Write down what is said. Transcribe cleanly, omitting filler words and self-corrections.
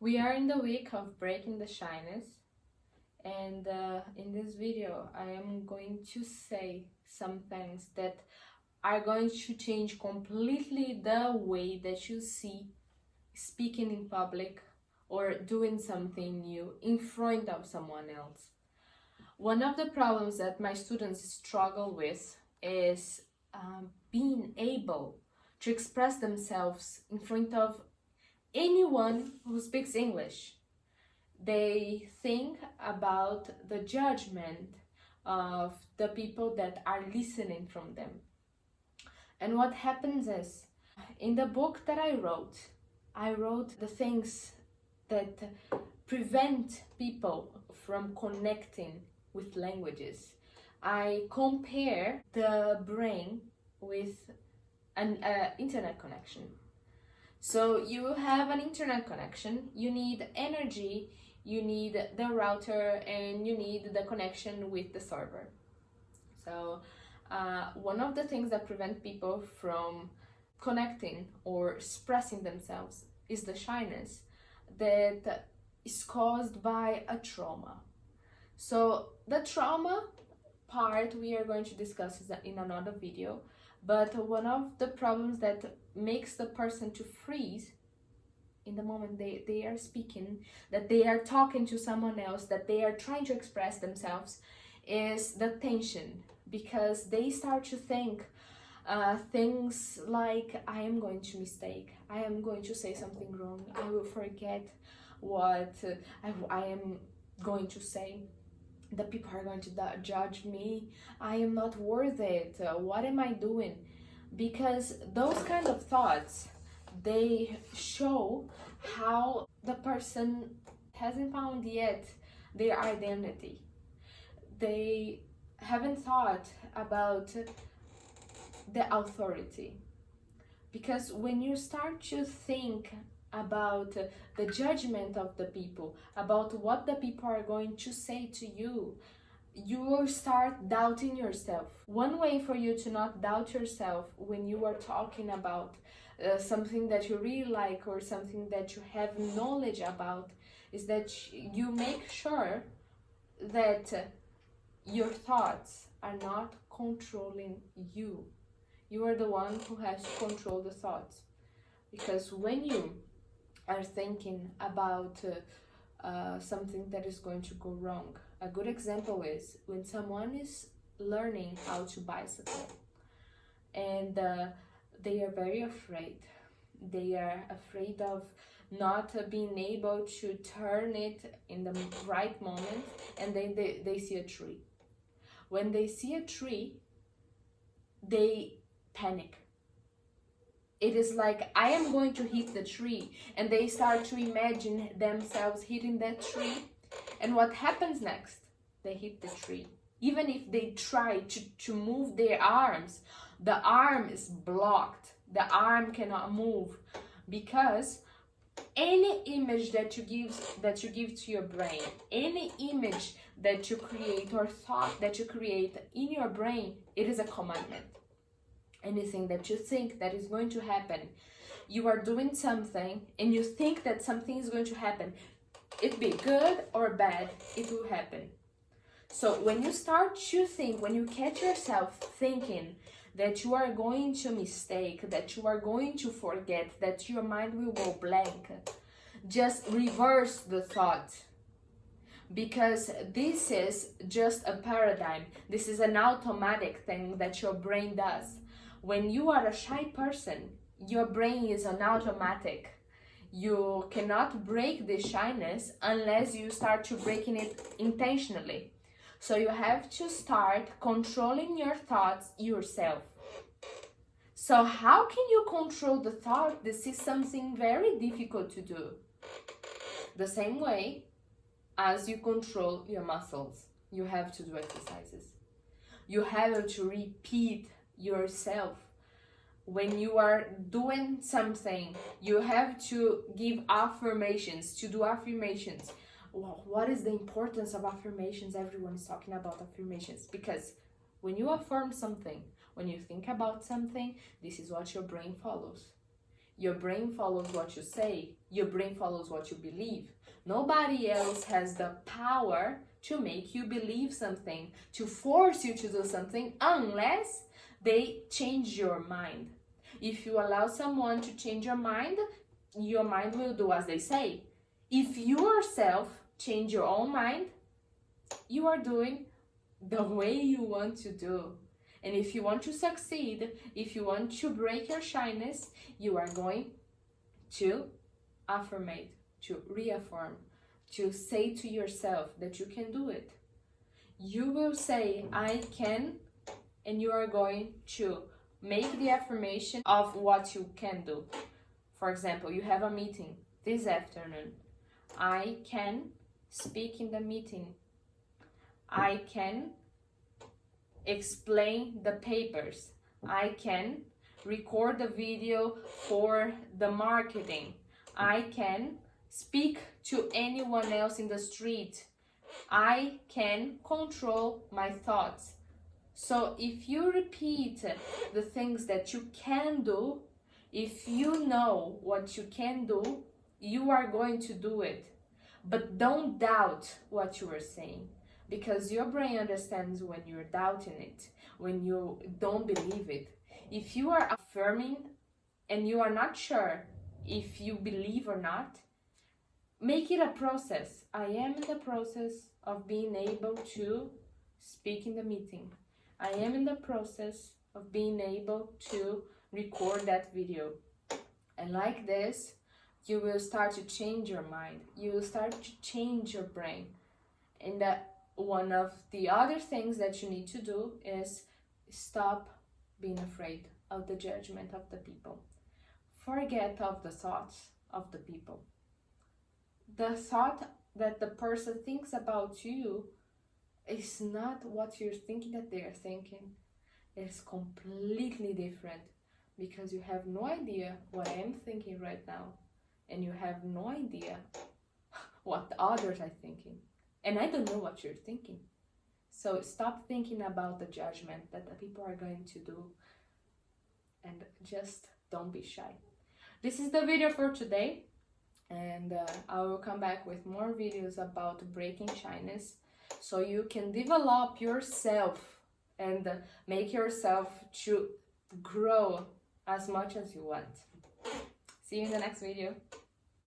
We are in the week of breaking the shyness, and in this video I am going to say some things that are going to change completely the way that you see speaking in public or doing something new in front of someone else. One of the problems that my students struggle with is being able to express themselves in front of anyone who speaks English. They think about the judgment of the people that are listening from them. And what happens is, in the book that I wrote the things that prevent people from connecting with languages. I compare the brain with an internet connection. So you have an internet connection, you need energy, you need the router, and you need the connection with the server. So one of the things that prevent people from connecting or expressing themselves is the shyness that is caused by a trauma. So the trauma part we are going to discuss in another video, but one of the problems that makes the person to freeze in the moment they are speaking, that they are talking to someone else, that they are trying to express themselves, is the tension, because they start to think things like, I am going to mistake, I am going to say something wrong, I will forget what I am going to say, the people are going to judge me, I am not worth it, what am I doing? Because those kind of thoughts, they show how the person hasn't found yet their identity. They haven't thought about the authority. Because when you start to think about the judgment of the people, about what the people are going to say to you, you will start doubting yourself. One way for you to not doubt yourself when you are talking about something that you really like or something that you have knowledge about is that you make sure that your thoughts are not controlling you. You are the one who has to control the thoughts. Because when you are thinking about something that is going to go wrong, a good example is when someone is learning how to bicycle and they are very afraid. They are afraid of not being able to turn it in the right moment, and then they see a tree. When they see a tree, they panic. It is like, I am going to hit the tree, and they start to imagine themselves hitting that tree. And what happens next? They hit the tree. Even if they try to move their arms, the arm is blocked. The arm cannot move, because any image that you give to your brain, any image that you create or thought that you create in your brain, it is a commandment. Anything that you think that is going to happen, you are doing something and you think that something is going to happen, it be good or bad, it will happen. So when you start to think, when you catch yourself thinking that you are going to mistake, that you are going to forget, that your mind will go blank, just reverse the thought. Because this is just a paradigm. This is an automatic thing that your brain does. When you are a shy person, your brain is on automatic. You cannot break this shyness unless you start to breaking it intentionally. So you have to start controlling your thoughts yourself. So how can you control the thought? This is something very difficult to do. The same way as you control your muscles, you have to do exercises. You have to repeat yourself. When you are doing something, you have to give affirmations, to do affirmations. What is the importance of affirmations? Everyone is talking about affirmations, because when you affirm something, when you think about something, this is what your brain follows. Your brain follows what you say. Your brain follows what you believe. Nobody else has the power to make you believe something, to force you to do something, unless they change your mind. If you allow someone to change your mind will do as they say. If you yourself change your own mind, you are doing the way you want to do. And if you want to succeed, if you want to break your shyness, you are going to affirmate, to reaffirm, to say to yourself that you can do it. You will say, I can, and you are going to make the affirmation of what you can do. For example, you have a meeting this afternoon. I can speak in the meeting. I can explain the papers. I can record the video for the marketing. I can speak to anyone else in the street. I can control my thoughts. So if you repeat the things that you can do, if you know what you can do, you are going to do it. But don't doubt what you are saying, because your brain understands when you're doubting it, when you don't believe it. If you are affirming and you are not sure if you believe or not, make it a process. I am in the process of being able to speak in the meeting. I am in the process of being able to record that video. And like this, you will start to change your mind. You will start to change your brain. And that one of the other things that you need to do is stop being afraid of the judgment of the people. Forget of the thoughts of the people. The thought that the person thinks about you is not what you're thinking that they're thinking. It's completely different, because you have no idea what I am thinking right now, and you have no idea what the others are thinking, and I don't know what you're thinking. So stop thinking about the judgment that the people are going to do, and just don't be shy. This is the video for today, and I will come back with more videos about breaking shyness, so you can develop yourself and make yourself to grow as much as you want. See you in the next video.